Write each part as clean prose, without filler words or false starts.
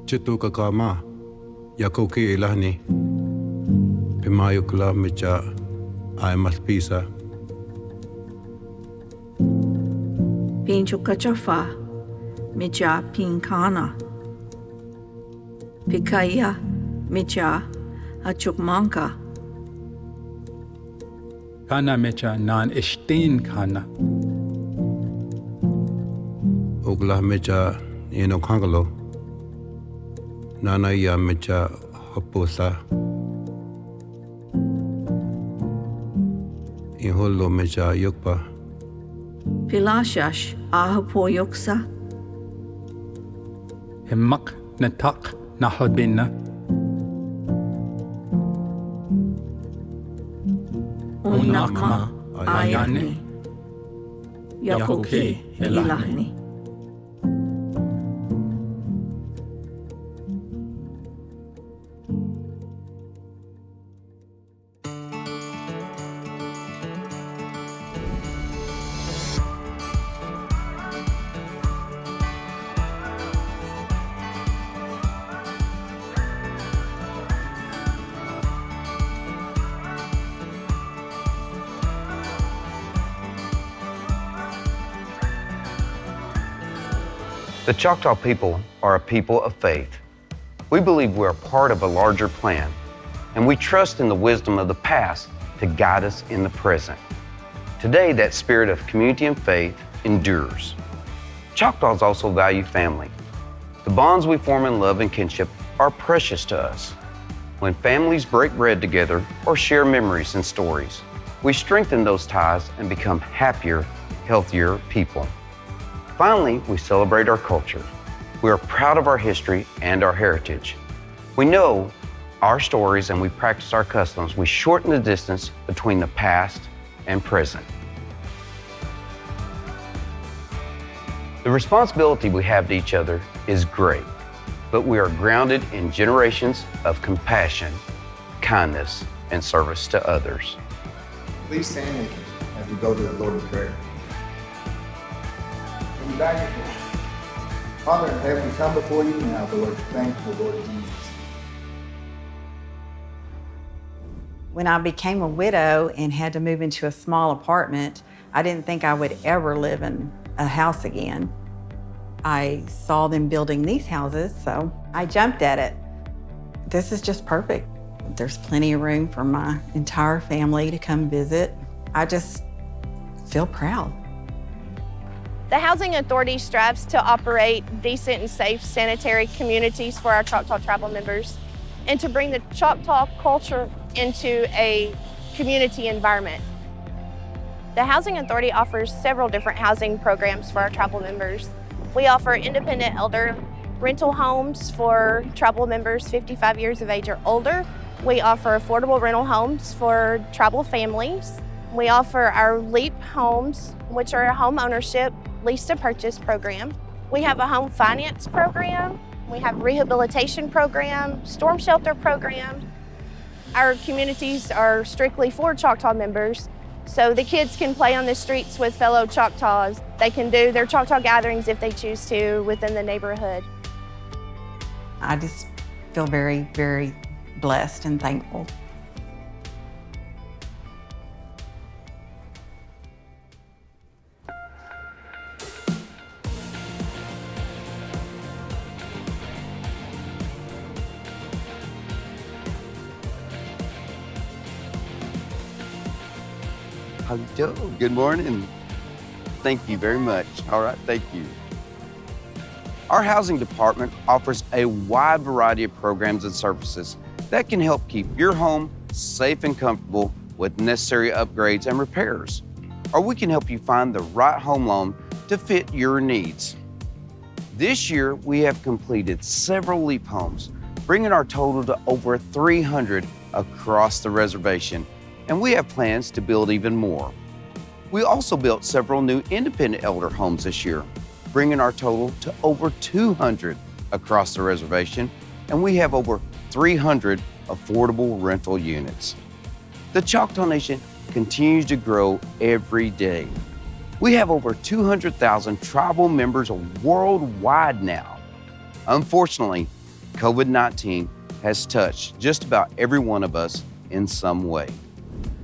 Chitu kakama, yakoki ilahni, pimayukla micha aimas pisa. Pinchukachafa, micha pinkana. Pikaya, micha achukmanka. Kana mecha nan ishtin kana. Ugla mecha inokangalo. Nana ya mecha hapusa. Iholo mecha yukpa. Pilashash ahapo yuksa. Himak natak nahodbina. Unakma ayahni. Yakoki ilahni. The Choctaw people are a people of faith. We believe we are part of a larger plan, and we trust in the wisdom of the past to guide us in the present. Today, that spirit of community and faith endures. Choctaws also value family. The bonds we form in love and kinship are precious to us. When families break bread together or share memories and stories, we strengthen those ties and become happier, healthier people. Finally, we celebrate our culture. We are proud of our history and our heritage. We know our stories and we practice our customs. We shorten the distance between the past and present. The responsibility we have to each other is great, but we are grounded in generations of compassion, kindness, and service to others. Please stand as we go to the Lord in prayer. Father in heaven, we come before you now, Lord, thankful, Lord Jesus. When I became a widow and had to move into a small apartment, I didn't think I would ever live in a house again. I saw them building these houses, so I jumped at it. This is just perfect. There's plenty of room for my entire family to come visit. I just feel proud. The Housing Authority strives to operate decent and safe sanitary communities for our Choctaw tribal members and to bring the Choctaw culture into a community environment. The Housing Authority offers several different housing programs for our tribal members. We offer independent elder rental homes for tribal members 55 years of age or older. We offer affordable rental homes for tribal families. We offer our LEAP homes, which are a home ownership lease to purchase program. We have a home finance program. We have a rehabilitation program, storm shelter program. Our communities are strictly for Choctaw members, so the kids can play on the streets with fellow Choctaws. They can do their Choctaw gatherings if they choose to within the neighborhood. I just feel very, very blessed and thankful. Hello, good morning. Thank you very much. All right, thank you. Our housing department offers a wide variety of programs and services that can help keep your home safe and comfortable with necessary upgrades and repairs. Or we can help you find the right home loan to fit your needs. This year, we have completed several LEAP homes, bringing our total to over 300 across the reservation, and we have plans to build even more. We also built several new independent elder homes this year, bringing our total to over 200 across the reservation, and we have over 300 affordable rental units. The Choctaw Nation continues to grow every day. We have over 200,000 tribal members worldwide now. Unfortunately, COVID-19 has touched just about every one of us in some way.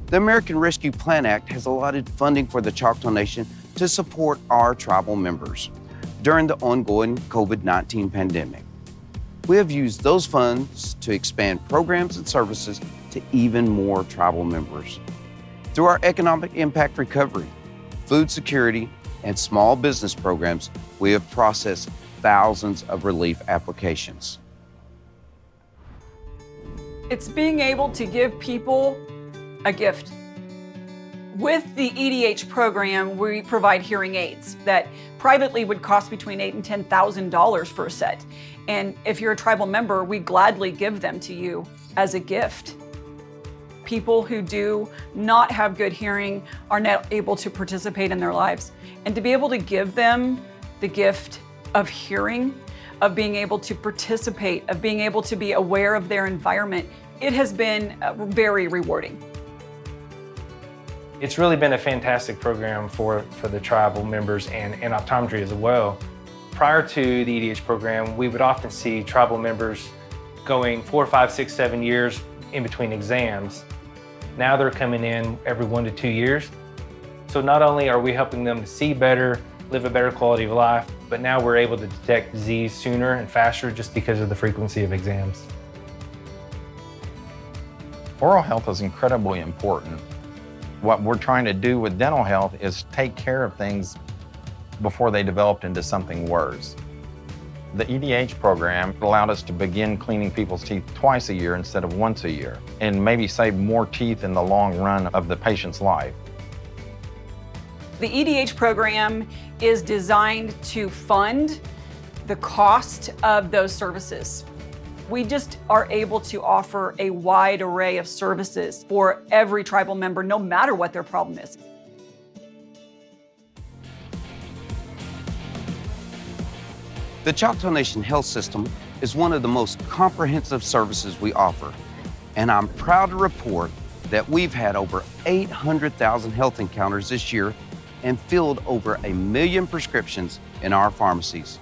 The American Rescue Plan Act has allotted funding for the Choctaw Nation to support our tribal members during the ongoing COVID-19 pandemic. We have used those funds to expand programs and services to even more tribal members. Through our economic impact recovery, food security, and small business programs, we have processed thousands of relief applications. It's being able to give people a gift. With the EDH program, we provide hearing aids that privately would cost between $8,000 and $10,000 for a set. And if you're a tribal member, we gladly give them to you as a gift. People who do not have good hearing are not able to participate in their lives. And to be able to give them the gift of hearing, of being able to participate, of being able to be aware of their environment, it has been very rewarding. It's really been a fantastic program for the tribal members and optometry as well. Prior to the EDH program, we would often see tribal members going 4, 5, 6, 7 years in between exams. Now they're coming in every 1 to 2 years. So not only are we helping them to see better, live a better quality of life, but now we're able to detect disease sooner and faster just because of the frequency of exams. Oral health is incredibly important. What we're trying to do with dental health is take care of things before they developed into something worse. The EDH program allowed us to begin cleaning people's teeth twice a year instead of once a year, and maybe save more teeth in the long run of the patient's life. The EDH program is designed to fund the cost of those services. We just are able to offer a wide array of services for every tribal member, no matter what their problem is. The Choctaw Nation Health System is one of the most comprehensive services we offer, and I'm proud to report that we've had over 800,000 health encounters this year and filled over 1 million prescriptions in our pharmacies.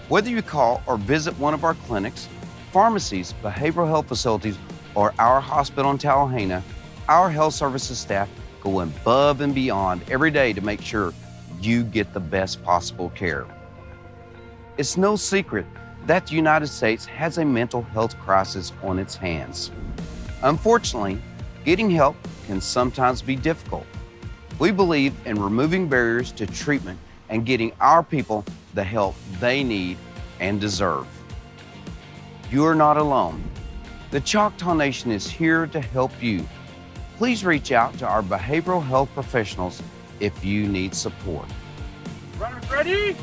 Whether you call or visit one of our clinics, pharmacies, behavioral health facilities, or our hospital in Tallahassee, our health services staff go above and beyond every day to make sure you get the best possible care. It's no secret that the United States has a mental health crisis on its hands. Unfortunately, getting help can sometimes be difficult. We believe in removing barriers to treatment and getting our people the help they need and deserve. You are not alone. The Choctaw Nation is here to help you. Please reach out to our behavioral health professionals if you need support. Runners ready?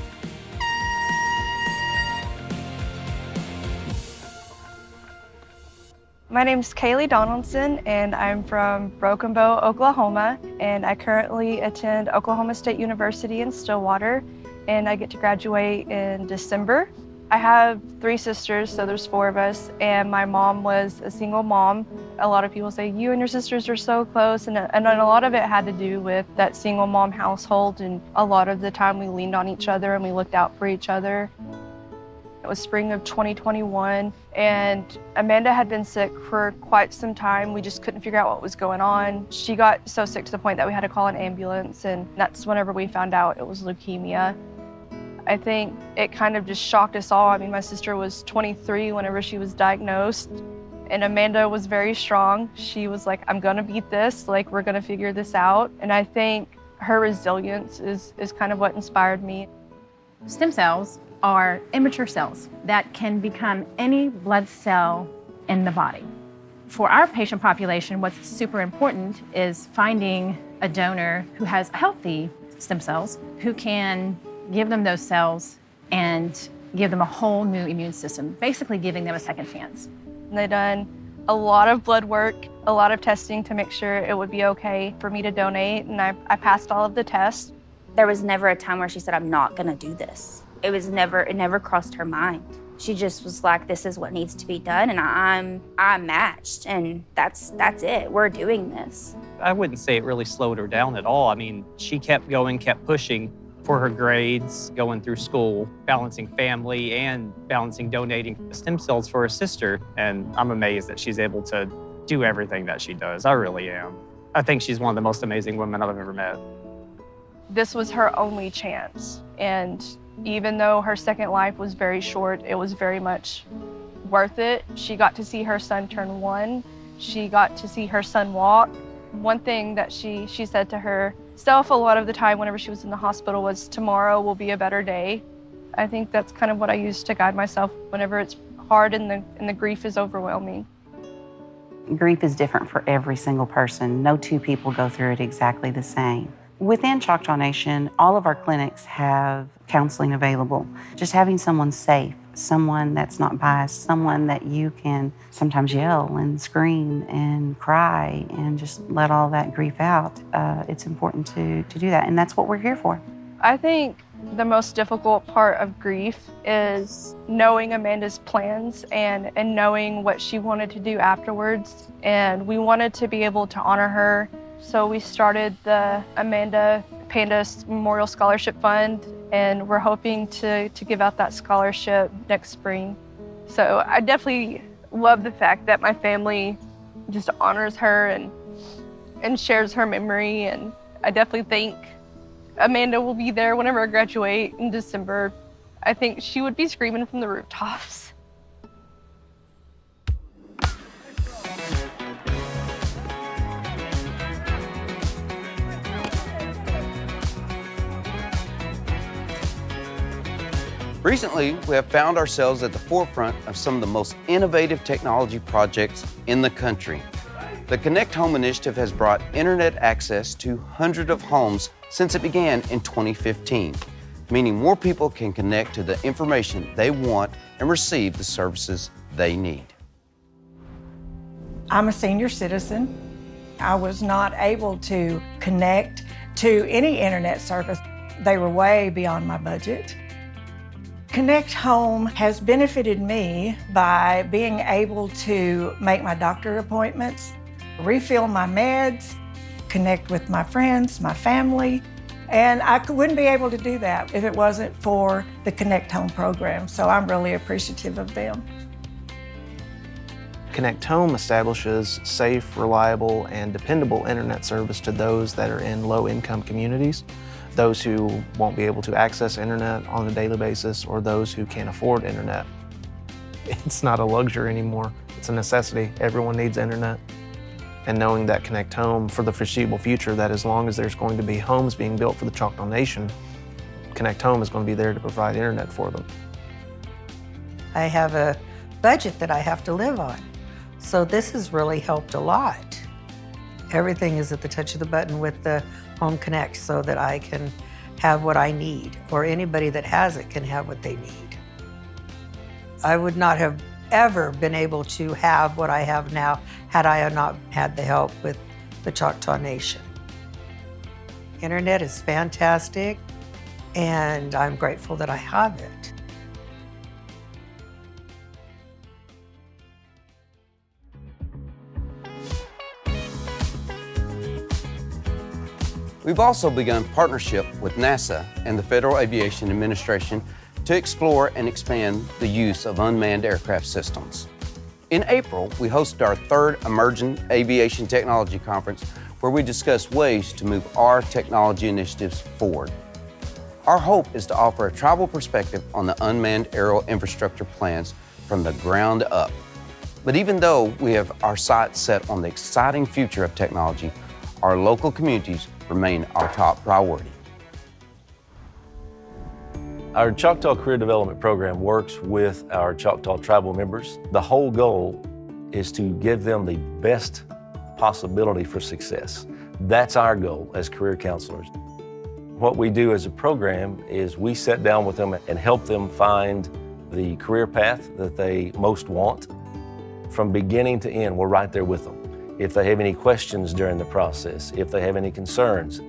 My name is Kaylee Donaldson, and I'm from Broken Bow, Oklahoma, and I currently attend Oklahoma State University in Stillwater, and I get to graduate in December. I have 3 sisters, so there's 4 of us, and my mom was a single mom. A lot of people say, you and your sisters are so close, and a lot of it had to do with that single mom household, and a lot of the time we leaned on each other and we looked out for each other. It was spring of 2021, and Amanda had been sick for quite some time. We just couldn't figure out what was going on. She got so sick to the point that we had to call an ambulance, and that's whenever we found out it was leukemia. I think it kind of just shocked us all. I mean, my sister was 23 whenever she was diagnosed, and Amanda was very strong. She was like, I'm gonna beat this, like, we're gonna figure this out. And I think her resilience is kind of what inspired me. Stem cells are immature cells that can become any blood cell in the body. For our patient population, what's super important is finding a donor who has healthy stem cells, who can give them those cells and give them a whole new immune system, basically giving them a second chance. They've done a lot of blood work, a lot of testing to make sure it would be okay for me to donate, and I passed all of the tests. There was never a time where she said, I'm not gonna do this. It never crossed her mind. She just was like, this is what needs to be done, and I'm matched, and that's it, we're doing this. I wouldn't say it really slowed her down at all. I mean, she kept going, kept pushing. for her grades, going through school, balancing family, and balancing donating stem cells for her sister. And I'm amazed that she's able to do everything that she does. I really am. I think she's one of the most amazing women I've ever met. This was her only chance. And even though her second life was very short, it was very much worth it. She got to see her son turn 1. She got to see her son walk. One thing that she said to herself a lot of the time whenever she was in the hospital was, tomorrow will be a better day. I think that's kind of what I use to guide myself whenever it's hard and the grief is overwhelming. Grief is different for every single person. No two people go through it exactly the same. Within Choctaw Nation, all of our clinics have counseling available. Just having someone safe, someone that's not biased, someone that you can sometimes yell and scream and cry and just let all that grief out. It's important to do that, and that's what we're here for. I think the most difficult part of grief is knowing Amanda's plans and knowing what she wanted to do afterwards. And we wanted to be able to honor her. So we started the Amanda Pandas Memorial Scholarship Fund, and we're hoping to give out that scholarship next spring. So I definitely love the fact that my family just honors her and shares her memory. And I definitely think Amanda will be there whenever I graduate in December. I think she would be screaming from the rooftops. Recently, we have found ourselves at the forefront of some of the most innovative technology projects in the country. The Connect Home initiative has brought internet access to hundreds of homes since it began in 2015, meaning more people can connect to the information they want and receive the services they need. I'm a senior citizen. I was not able to connect to any internet service. They were way beyond my budget. Connect Home has benefited me by being able to make my doctor appointments, refill my meds, connect with my friends, my family, and I wouldn't be able to do that if it wasn't for the Connect Home program, so I'm really appreciative of them. Connect Home establishes safe, reliable, and dependable internet service to those that are in low-income communities, those who won't be able to access internet on a daily basis, or those who can't afford internet. It's not a luxury anymore, it's a necessity. Everyone needs internet. And knowing that Connect Home for the foreseeable future, that as long as there's going to be homes being built for the Choctaw Nation, Connect Home is going to be there to provide internet for them. I have a budget that I have to live on, so this has really helped a lot. Everything is at the touch of the button with the Home Connect so that I can have what I need, or anybody that has it can have what they need. I would not have ever been able to have what I have now had I not had the help with the Choctaw Nation. Internet is fantastic, and I'm grateful that I have it. We've also begun partnership with NASA and the Federal Aviation Administration to explore and expand the use of unmanned aircraft systems. In April, we hosted our third Emerging Aviation Technology Conference, where we discussed ways to move our technology initiatives forward. Our hope is to offer a tribal perspective on the unmanned aerial infrastructure plans from the ground up. But even though we have our sights set on the exciting future of technology, our local communities remain our top priority. Our Choctaw Career Development Program works with our Choctaw tribal members. The whole goal is to give them the best possibility for success. That's our goal as career counselors. What we do as a program is we sit down with them and help them find the career path that they most want. From beginning to end, we're right there with them. If they have any questions during the process, if they have any concerns.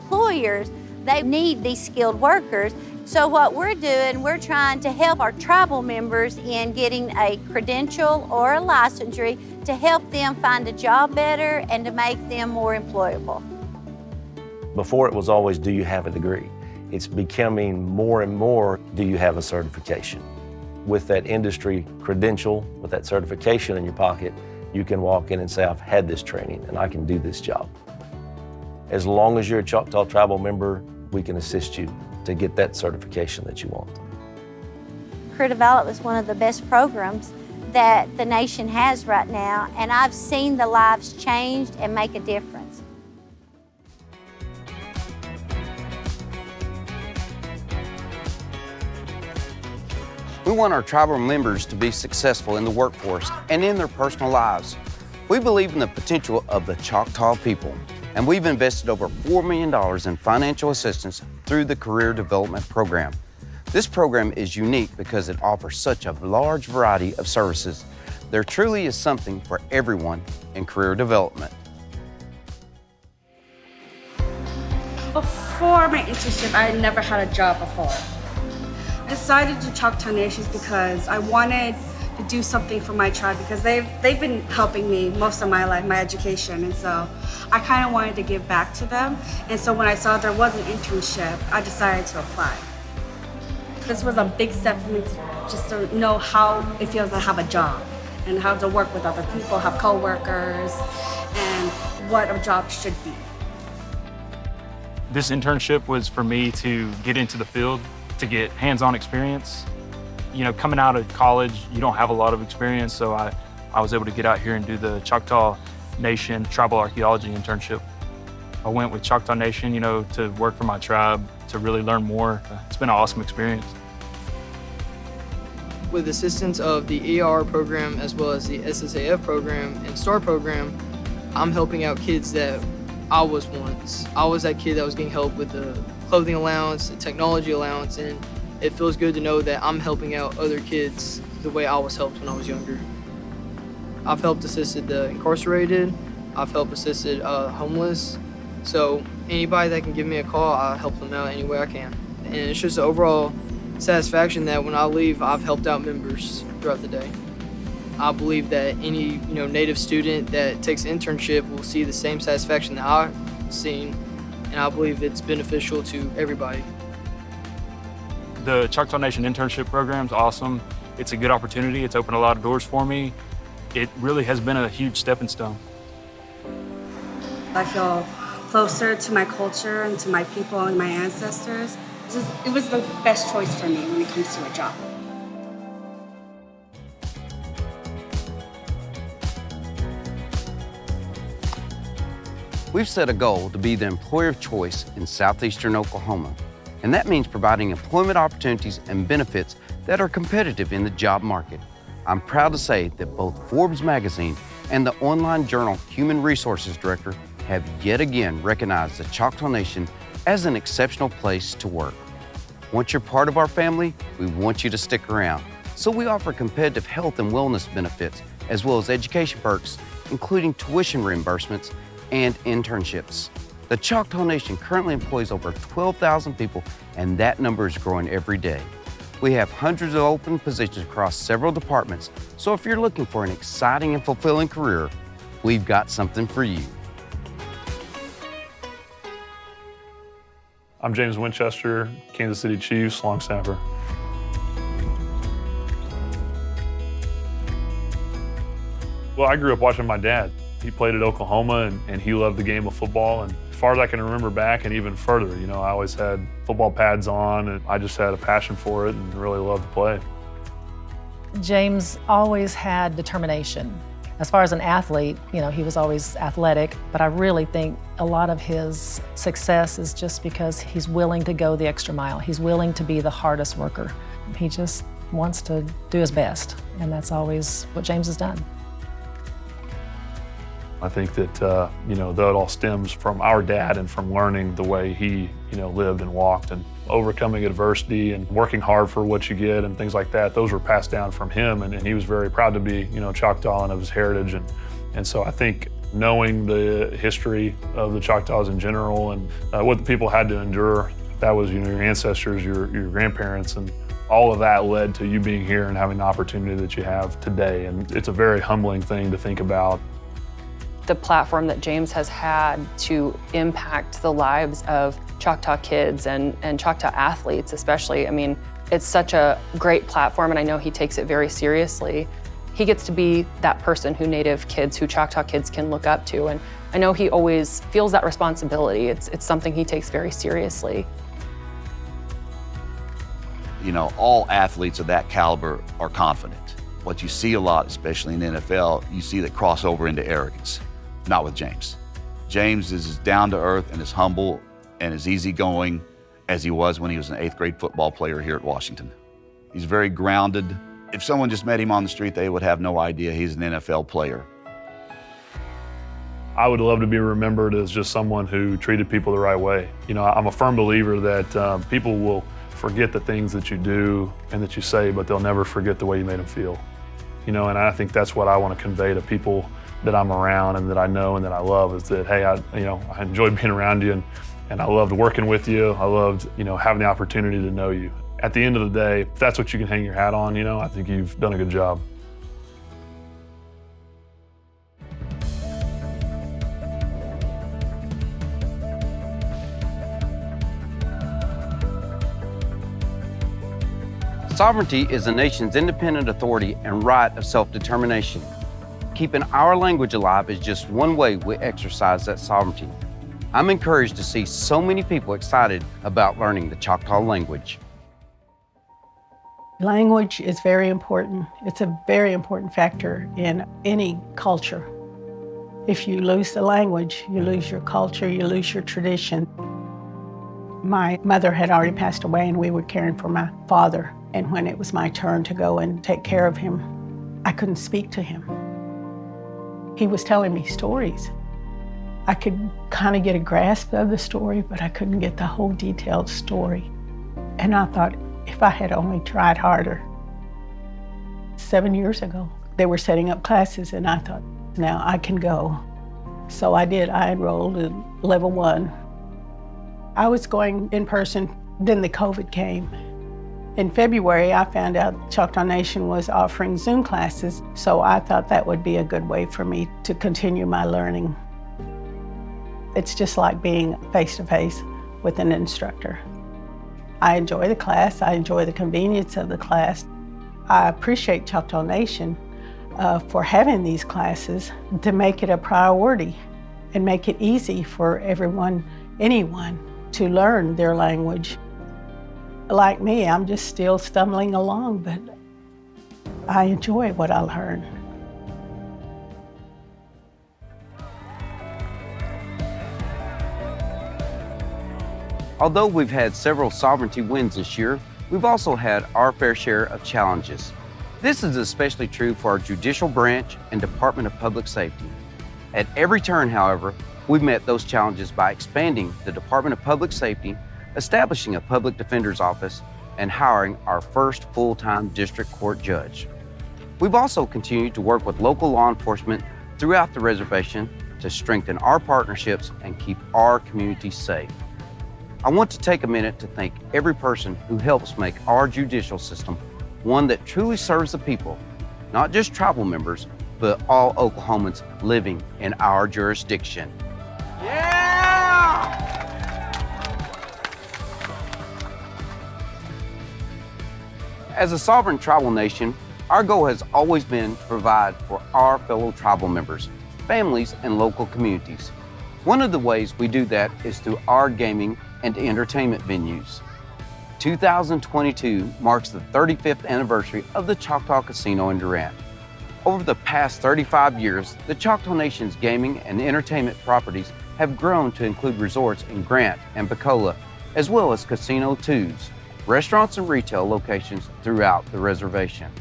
Employers, they need these skilled workers. So what we're doing, we're trying to help our tribal members in getting a credential or a licensure to help them find a job better and to make them more employable. Before it was always, do you have a degree? It's becoming more and more, do you have a certification? With that industry credential, with that certification in your pocket, you can walk in and say, I've had this training and I can do this job. As long as you're a Choctaw Tribal member, we can assist you to get that certification that you want. Career Development is one of the best programs that the nation has right now, and I've seen the lives changed and make a difference. We want our tribal members to be successful in the workforce and in their personal lives. We believe in the potential of the Choctaw people, and we've invested over $4 million in financial assistance through the Career Development Program. This program is unique because it offers such a large variety of services. There truly is something for everyone in career development. Before my internship, I had never had a job before. I decided to Choctaw Nations because I wanted to do something for my tribe because they've been helping me most of my life, my education, and so I kind of wanted to give back to them. And so when I saw there was an internship, I decided to apply. This was a big step for me just to know how it feels to have a job and how to work with other people, have coworkers, and what a job should be. This internship was for me to get into the field, to get hands-on experience. You know, coming out of college, you don't have a lot of experience, so I was able to get out here and do the Choctaw Nation Tribal Archaeology internship. I went with Choctaw Nation, you know, to work for my tribe, to really learn more. It's been an awesome experience. With assistance of the ER program as well as the SSAF program and STAR program, I'm helping out kids that I was once. I was that kid that was getting help with the clothing allowance, the technology allowance, and it feels good to know that I'm helping out other kids the way I was helped when I was younger. I've helped assisted the incarcerated, I've helped assisted homeless, so anybody that can give me a call, I help them out any way I can. And it's just an overall satisfaction that when I leave, I've helped out members throughout the day. I believe that any Native student that takes an internship will see the same satisfaction that I've seen, and I believe it's beneficial to everybody. The Choctaw Nation Internship program is awesome. It's a good opportunity. It's opened a lot of doors for me. It really has been a huge stepping stone. I feel closer to my culture and to my people and my ancestors. It was the best choice for me when it comes to a job. We've set a goal to be the employer of choice in southeastern Oklahoma, and that means providing employment opportunities and benefits that are competitive in the job market. I'm proud to say that both Forbes magazine and the online journal Human Resources Director have yet again recognized the Choctaw Nation as an exceptional place to work. Once you're part of our family, we want you to stick around. So we offer competitive health and wellness benefits, as well as education perks, including tuition reimbursements and internships. The Choctaw Nation currently employs over 12,000 people, and that number is growing every day. We have hundreds of open positions across several departments, so if you're looking for an exciting and fulfilling career, we've got something for you. I'm James Winchester, Kansas City Chiefs long snapper. Well, I grew up watching my dad. He played at Oklahoma and he loved the game of football. And as far as I can remember back and even further, I always had football pads on and I just had a passion for it and really loved to play. James always had determination. As far as an athlete, he was always athletic, but I really think a lot of his success is just because he's willing to go the extra mile. He's willing to be the hardest worker. He just wants to do his best, and that's always what James has done. I think that, that all stems from our dad and from learning the way he, lived and walked and overcoming adversity and working hard for what you get and things like that. Those were passed down from him, and he was very proud to be, Choctaw and of his heritage. And so I think knowing the history of the Choctaws in general and what the people had to endure, that was, your ancestors, your grandparents, and all of that led to you being here and having the opportunity that you have today. And it's a very humbling thing to think about. the platform that James has had to impact the lives of Choctaw kids and Choctaw athletes especially. I mean, it's such a great platform, and I know he takes it very seriously. He gets to be that person who Native kids, who Choctaw kids can look up to, and I know he always feels that responsibility. It's something he takes very seriously. You know, all athletes of that caliber are confident. What you see a lot, especially in the NFL, you see that crossover into arrogance. Not with James. James is as down to earth and as humble and as easygoing as he was when he was an 8th grade football player here at Washington. He's very grounded. If someone just met him on the street, they would have no idea he's an NFL player. I would love to be remembered as just someone who treated people the right way. You know, I'm a firm believer that people will forget the things that you do and that you say, but they'll never forget the way you made them feel. You know, and I think that's what I want to convey to people that I'm around and that I know and that I love is that, hey, I enjoyed being around you and I loved working with you. I loved, having the opportunity to know you. At the end of the day, if that's what you can hang your hat on, I think you've done a good job. Sovereignty is a nation's independent authority and right of self-determination. Keeping our language alive is just one way we exercise that sovereignty. I'm encouraged to see so many people excited about learning the Choctaw language. Language is very important. It's a very important factor in any culture. If you lose the language, you lose your culture, you lose your tradition. My mother had already passed away and we were caring for my father. And when it was my turn to go and take care of him, I couldn't speak to him. He was telling me stories. I could kind of get a grasp of the story, but I couldn't get the whole detailed story. And I thought, if I had only tried harder. 7 years ago, they were setting up classes and I thought, now I can go. So I did. I enrolled in level 1. I was going in person, then the COVID came. In February, I found out Choctaw Nation was offering Zoom classes, so I thought that would be a good way for me to continue my learning. It's just like being face-to-face with an instructor. I enjoy the class. I enjoy the convenience of the class. I appreciate Choctaw Nation for having these classes to make it a priority and make it easy for everyone, anyone, to learn their language. Like me, I'm just still stumbling along, but I enjoy what I learn. Although we've had several sovereignty wins this year, we've also had our fair share of challenges. This is especially true for our judicial branch and Department of Public Safety. At every turn, however, we've met those challenges by expanding the Department of Public Safety, establishing a public defender's office, and hiring our first full-time district court judge. We've also continued to work with local law enforcement throughout the reservation to strengthen our partnerships and keep our communities safe. I want to take a minute to thank every person who helps make our judicial system one that truly serves the people, not just tribal members, but all Oklahomans living in our jurisdiction. Yeah! As a sovereign tribal nation, our goal has always been to provide for our fellow tribal members, families, and local communities. One of the ways we do that is through our gaming and entertainment venues. 2022 marks the 35th anniversary of the Choctaw Casino in Durant. Over the past 35 years, the Choctaw Nation's gaming and entertainment properties have grown to include resorts in Grant and Bacola, as well as Casino 2s, restaurants and retail locations throughout the reservation.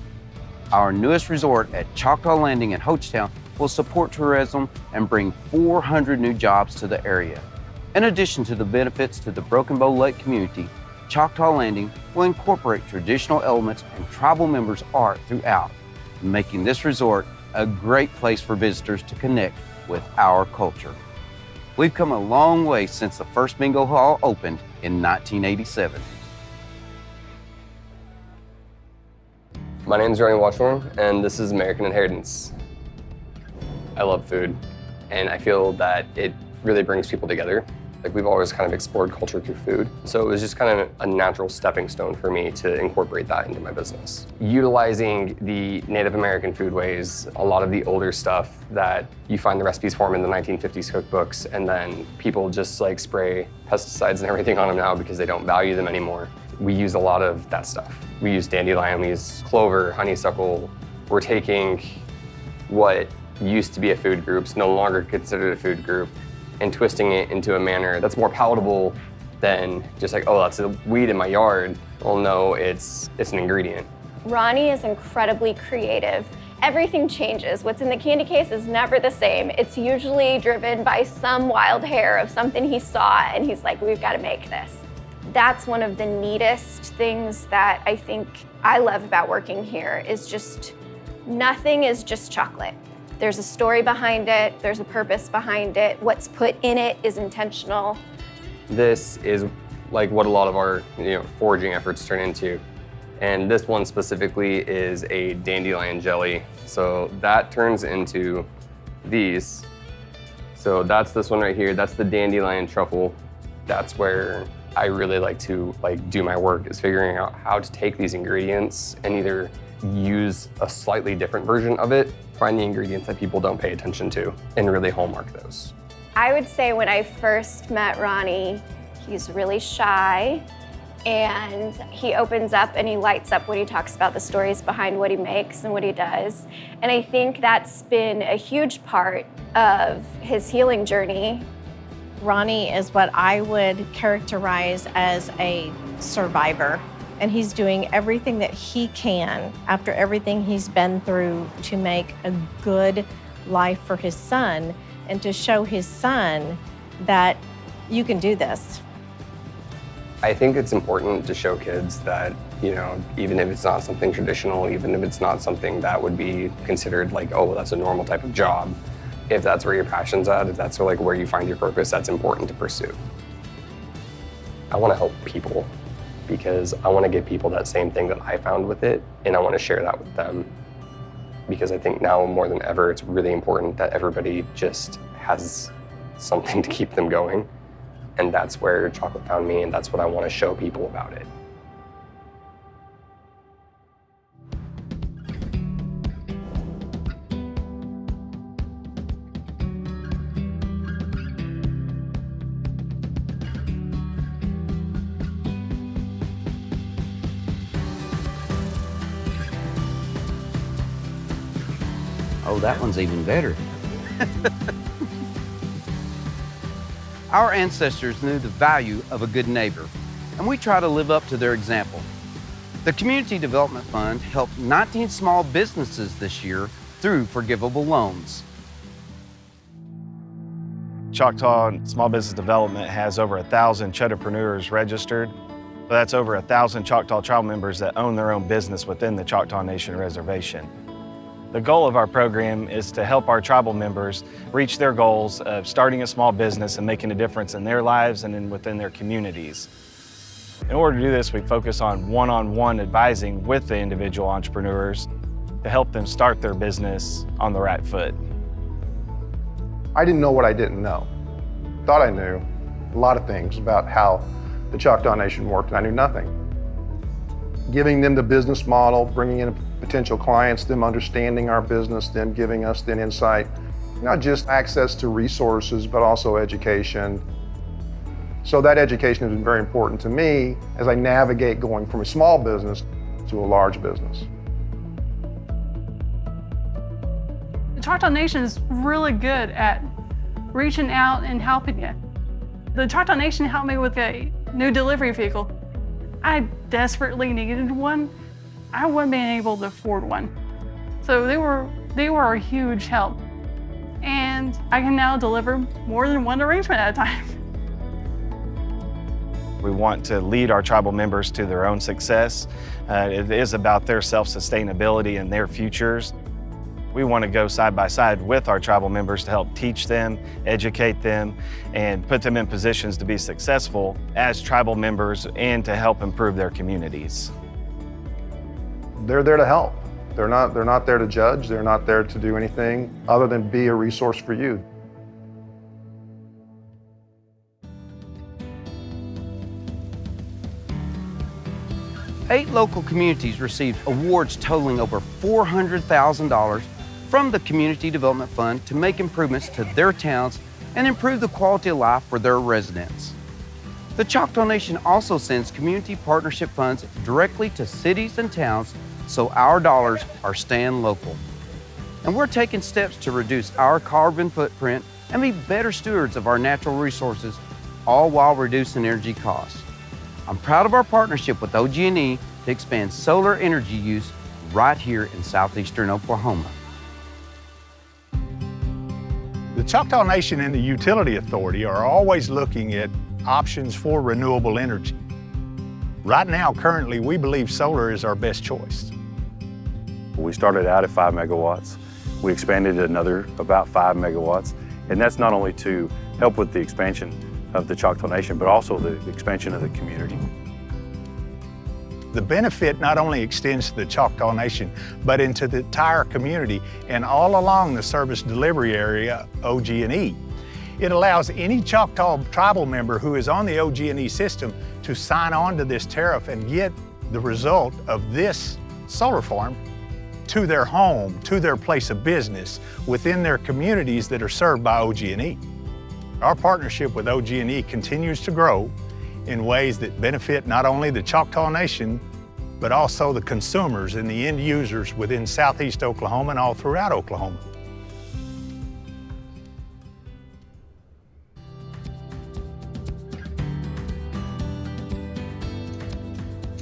Our newest resort at Choctaw Landing in Hochtown will support tourism and bring 400 new jobs to the area. In addition to the benefits to the Broken Bow Lake community, Choctaw Landing will incorporate traditional elements and tribal members' art throughout, making this resort a great place for visitors to connect with our culture. We've come a long way since the first bingo hall opened in 1987. My name is Ronnie Washorn, and this is American Inheritance. I love food. and I feel that it really brings people together. Like, we've always kind of explored culture through food. So it was just kind of a natural stepping stone for me to incorporate that into my business. Utilizing the Native American foodways, a lot of the older stuff that you find the recipes for in the 1950s cookbooks, and then people just like spray pesticides and everything on them now because they don't value them anymore. We use a lot of that stuff. We use dandelion, we use clover, honeysuckle. We're taking what used to be a food group, it's no longer considered a food group, and twisting it into a manner that's more palatable than just like, oh, that's a weed in my yard. Well, no, it's an ingredient. Ronnie is incredibly creative. Everything changes. What's in the candy case is never the same. It's usually driven by some wild hair of something he saw, and he's like, we've got to make this. That's one of the neatest things that I think I love about working here, is just nothing is just chocolate. There's a story behind it, there's a purpose behind it, what's put in it is intentional. This is like what a lot of our foraging efforts turn into. And this one specifically is a dandelion jelly. So that turns into these. So that's this one right here, that's the dandelion truffle. That's where I really like to do my work, is figuring out how to take these ingredients and either use a slightly different version of it, find the ingredients that people don't pay attention to, and really hallmark those. I would say when I first met Ronnie, he's really shy, and he opens up and he lights up when he talks about the stories behind what he makes and what he does. And I think that's been a huge part of his healing journey. Ronnie is what I would characterize as a survivor. And he's doing everything that he can after everything he's been through to make a good life for his son and to show his son that you can do this. I think it's important to show kids that, even if it's not something traditional, even if it's not something that would be considered like, oh, well, that's a normal type of job, if that's where your passion's at, if that's where you find your purpose, that's important to pursue. I want to help people, because I want to give people that same thing that I found with it, and I want to share that with them. Because I think now more than ever, it's really important that everybody just has something to keep them going. And that's where chocolate found me, and that's what I want to show people about it. Oh, that one's even better. Our ancestors knew the value of a good neighbor, and we try to live up to their example. The Community Development Fund helped 19 small businesses this year through forgivable loans. Choctaw Small Business Development has over 1,000 Chotawnpreneurs registered. That's over 1,000 Choctaw tribal members that own their own business within the Choctaw Nation Reservation. The goal of our program is to help our tribal members reach their goals of starting a small business and making a difference in their lives and within their communities. In order to do this, we focus on one-on-one advising with the individual entrepreneurs to help them start their business on the right foot. I didn't know what I didn't know. Thought I knew a lot of things about how the Choctaw Nation worked, and I knew nothing. Giving them the business model, bringing in potential clients, them understanding our business, them giving us then insight, not just access to resources, but also education. So that education has been very important to me as I navigate going from a small business to a large business. The Choctaw Nation is really good at reaching out and helping you. The Choctaw Nation helped me with a new delivery vehicle. I desperately needed one. I wasn't being able to afford one. So they were a huge help. And I can now deliver more than one arrangement at a time. We want to lead our tribal members to their own success. It is about their self-sustainability and their futures. We want to go side by side with our tribal members to help teach them, educate them, and put them in positions to be successful as tribal members and to help improve their communities. They're there to help. They're not there to judge. They're not there to do anything other than be a resource for you. 8 local communities received awards totaling over $400,000 from the Community Development Fund to make improvements to their towns and improve the quality of life for their residents. The Choctaw Nation also sends community partnership funds directly to cities and towns, so our dollars are staying local. And we're taking steps to reduce our carbon footprint and be better stewards of our natural resources, all while reducing energy costs. I'm proud of our partnership with OG&E to expand solar energy use right here in southeastern Oklahoma. The Choctaw Nation and the Utility Authority are always looking at options for renewable energy. Right now, currently, we believe solar is our best choice. We started out at 5 megawatts. We expanded to another about 5 megawatts, and that's not only to help with the expansion of the Choctaw Nation, but also the expansion of the community. The benefit not only extends to the Choctaw Nation, but into the entire community and all along the service delivery area, OG&E. It allows any Choctaw tribal member who is on the OG&E system to sign on to this tariff and get the result of this solar farm to their home, to their place of business, within their communities that are served by OG&E. Our partnership with OG&E continues to grow in ways that benefit not only the Choctaw Nation, but also the consumers and the end users within southeast Oklahoma and all throughout Oklahoma.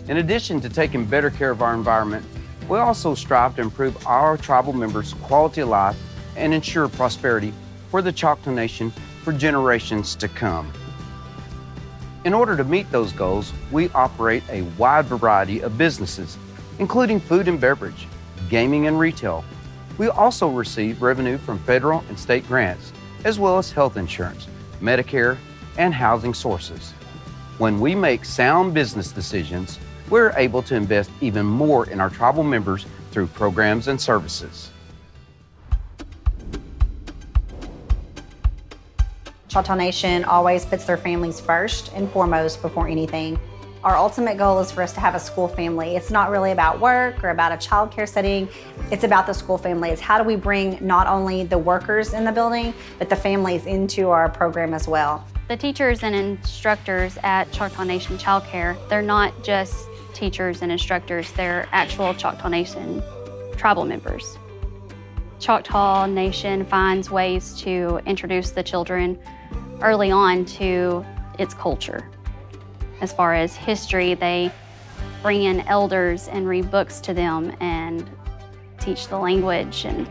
In addition to taking better care of our environment, we also strive to improve our tribal members' quality of life and ensure prosperity for the Choctaw Nation for generations to come. In order to meet those goals, we operate a wide variety of businesses, including food and beverage, gaming and retail. We also receive revenue from federal and state grants, as well as health insurance, Medicare, and housing sources. When we make sound business decisions, we're able to invest even more in our tribal members through programs and services. Choctaw Nation always puts their families first and foremost before anything. Our ultimate goal is for us to have a school family. It's not really about work or about a child care setting. It's about the school family. It's how do we bring not only the workers in the building, but the families into our program as well. The teachers and instructors at Choctaw Nation Child Care, they're not just teachers and instructors, they're actual Choctaw Nation tribal members. Choctaw Nation finds ways to introduce the children early on to its culture. As far as history, they bring in elders and read books to them and teach the language and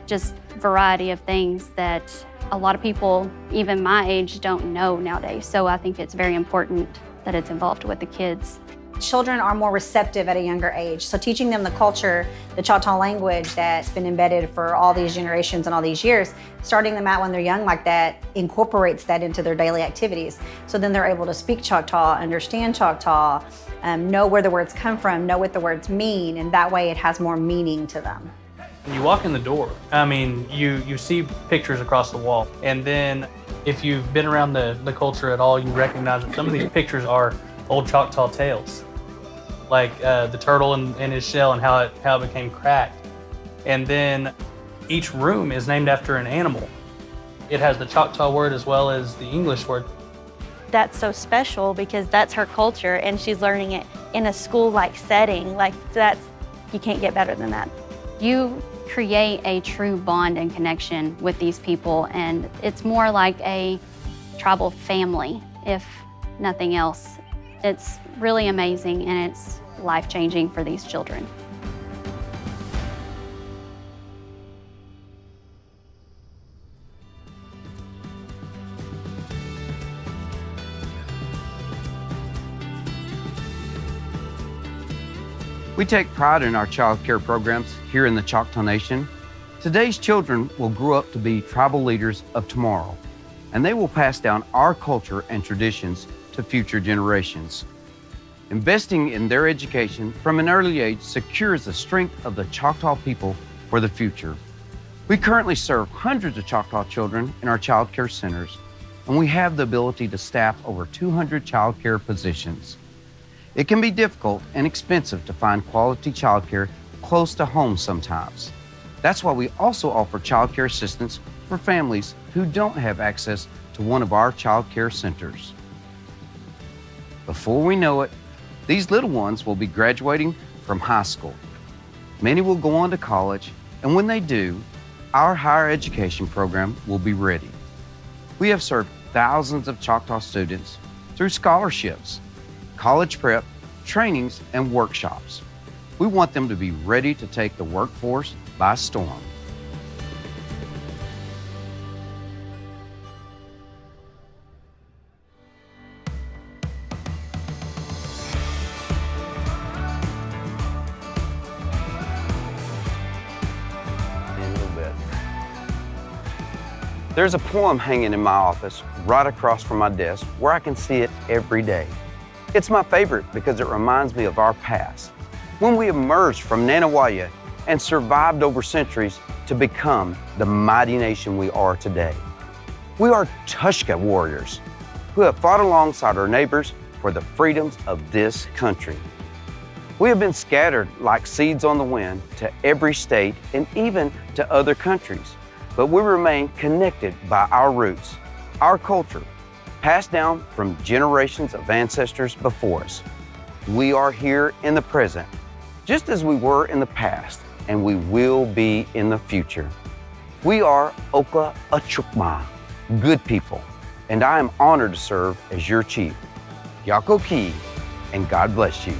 just variety of things that a lot of people, even my age, don't know nowadays. So I think it's very important that it's involved with the kids. Children are more receptive at a younger age. So teaching them the culture, the Choctaw language that's been embedded for all these generations and all these years, starting them out when they're young like that incorporates that into their daily activities. So then they're able to speak Choctaw, understand Choctaw, know where the words come from, know what the words mean, and that way it has more meaning to them. When you walk in the door, I mean, you see pictures across the wall. And then if you've been around the culture at all, you recognize that some of these pictures are old Choctaw tales. Like the turtle and his shell and how it became cracked. And then each room is named after an animal. It has the Choctaw word as well as the English word. That's so special because that's her culture and she's learning it in a school-like setting. Like you can't get better than that. You create a true bond and connection with these people, and it's more like a tribal family, if nothing else. It's really amazing and it's life-changing for these children. We take pride in our child care programs here in the Choctaw Nation. Today's children will grow up to be tribal leaders of tomorrow, and they will pass down our culture and traditions to future generations. Investing in their education from an early age secures the strength of the Choctaw people for the future. We currently serve hundreds of Choctaw children in our child care centers, and we have the ability to staff over 200 child care positions. It can be difficult and expensive to find quality childcare close to home sometimes. That's why we also offer childcare assistance for families who don't have access to one of our childcare centers. Before we know it, these little ones will be graduating from high school. Many will go on to college, and when they do, our higher education program will be ready. We have served thousands of Choctaw students through scholarships, college prep, trainings, and workshops. We want them to be ready to take the workforce by storm. There's a poem hanging in my office right across from my desk where I can see it every day. It's my favorite because it reminds me of our past, when we emerged from Nanawaya and survived over centuries to become the mighty nation we are today. We are Tvshka warriors who have fought alongside our neighbors for the freedoms of this country. We have been scattered like seeds on the wind to every state and even to other countries, but we remain connected by our roots, our culture, passed down from generations of ancestors before us. We are here in the present, just as we were in the past, and we will be in the future. We are Oka Achukma, good people, and I am honored to serve as your chief. Yako Ki, and God bless you.